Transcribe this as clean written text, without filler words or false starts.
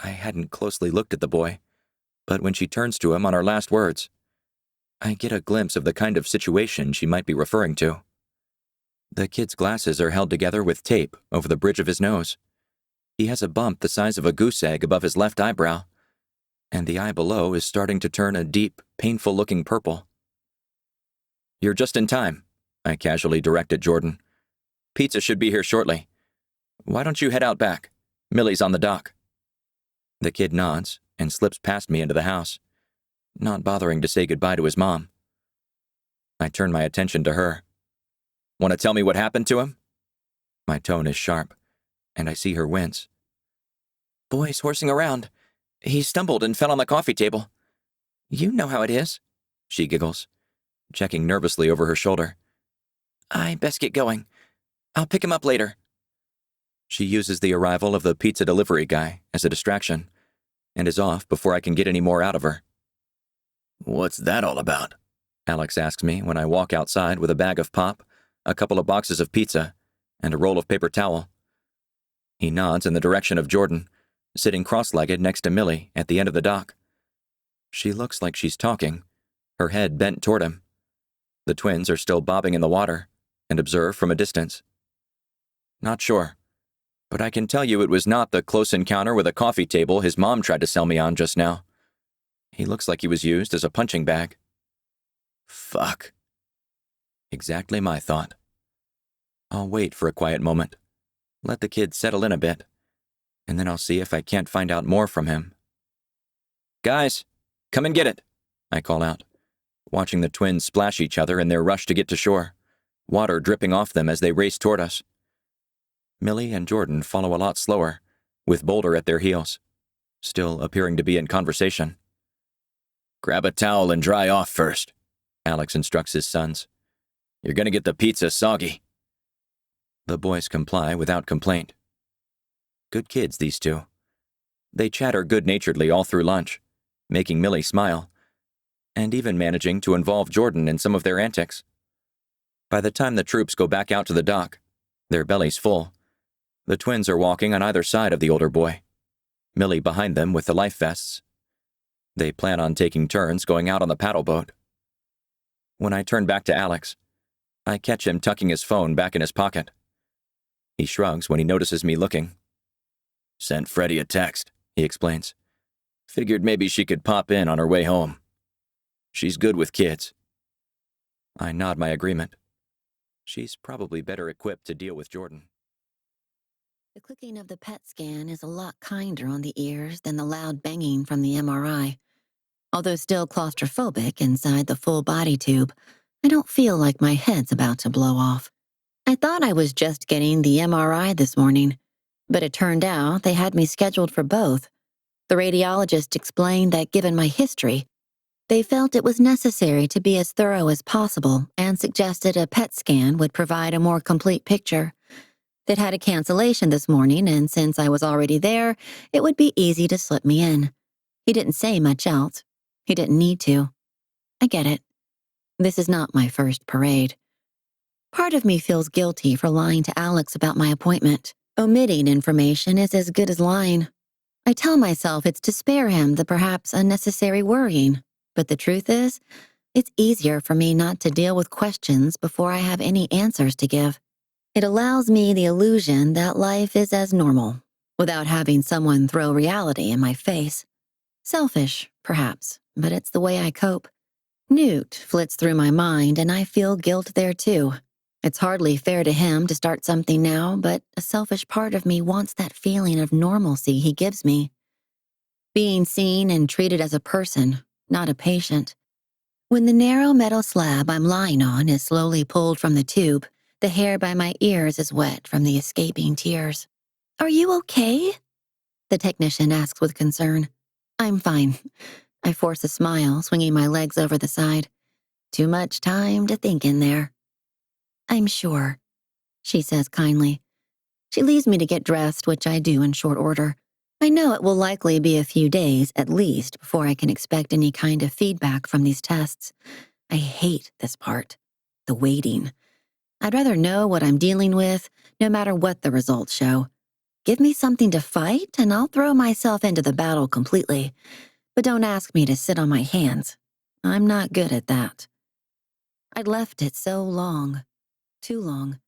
I hadn't closely looked at the boy, but when she turns to him on our last words, I get a glimpse of the kind of situation she might be referring to. The kid's glasses are held together with tape over the bridge of his nose. He has a bump the size of a goose egg above his left eyebrow, and the eye below is starting to turn a deep, painful-looking purple. "You're just in time," I casually directed Jordan. "Pizza should be here shortly. Why don't you head out back? Millie's on the dock." The kid nods and slips past me into the house, not bothering to say goodbye to his mom. I turn my attention to her. "Want to tell me what happened to him?" My tone is sharp, and I see her wince. "Boy's horsing around. He stumbled and fell on the coffee table. You know how it is," she giggles, checking nervously over her shoulder. "I best get going. I'll pick him up later." She uses the arrival of the pizza delivery guy as a distraction, and is off before I can get any more out of her. "What's that all about?" Alex asks me when I walk outside with a bag of pop, a couple of boxes of pizza, and a roll of paper towel. He nods in the direction of Jordan, sitting cross-legged next to Millie at the end of the dock. She looks like she's talking, her head bent toward him. The twins are still bobbing in the water, and observe from a distance. "Not sure, but I can tell you it was not the close encounter with a coffee table his mom tried to sell me on just now. He looks like he was used as a punching bag." "Fuck." Exactly my thought. I'll wait for a quiet moment, let the kid settle in a bit, and then I'll see if I can't find out more from him. "Guys, come and get it," I call out, watching the twins splash each other in their rush to get to shore, water dripping off them as they race toward us. Millie and Jordan follow a lot slower, with Boulder at their heels, still appearing to be in conversation. "Grab a towel and dry off first," Alex instructs his sons. "You're gonna get the pizza soggy." The boys comply without complaint. Good kids, these two. They chatter good-naturedly all through lunch, making Millie smile, and even managing to involve Jordan in some of their antics. By the time the troops go back out to the dock, their bellies full, the twins are walking on either side of the older boy, Millie behind them with the life vests. They plan on taking turns going out on the paddle boat. When I turn back to Alex, I catch him tucking his phone back in his pocket. He shrugs when he notices me looking. "Sent Freddie a text," he explains. "Figured maybe she could pop in on her way home. She's good with kids." I nod my agreement. She's probably better equipped to deal with Jordan. The clicking of the PET scan is a lot kinder on the ears than the loud banging from the MRI. Although still claustrophobic inside the full body tube, I don't feel like my head's about to blow off. I thought I was just getting the MRI this morning, but it turned out they had me scheduled for both. The radiologist explained that given my history, they felt it was necessary to be as thorough as possible and suggested a PET scan would provide a more complete picture. They'd had a cancellation this morning, and since I was already there, it would be easy to slip me in. He didn't say much else. He didn't need to. I get it. This is not my first parade. Part of me feels guilty for lying to Alex about my appointment. Omitting information is as good as lying. I tell myself it's to spare him the perhaps unnecessary worrying, but the truth is, it's easier for me not to deal with questions before I have any answers to give. It allows me the illusion that life is as normal, without having someone throw reality in my face. Selfish, perhaps, but it's the way I cope. Newt flits through my mind, and I feel guilt there too. It's hardly fair to him to start something now, but a selfish part of me wants that feeling of normalcy he gives me. Being seen and treated as a person, not a patient. When the narrow metal slab I'm lying on is slowly pulled from the tube, the hair by my ears is wet from the escaping tears. "Are you okay?" the technician asks with concern. "I'm fine." I force a smile, swinging my legs over the side. Too much time to think in there. "I'm sure," she says kindly. She leaves me to get dressed, which I do in short order. I know it will likely be a few days, at least, before I can expect any kind of feedback from these tests. I hate this part. The waiting. I'd rather know what I'm dealing with, no matter what the results show. Give me something to fight, and I'll throw myself into the battle completely. But don't ask me to sit on my hands. I'm not good at that. I'd left it so long, too long.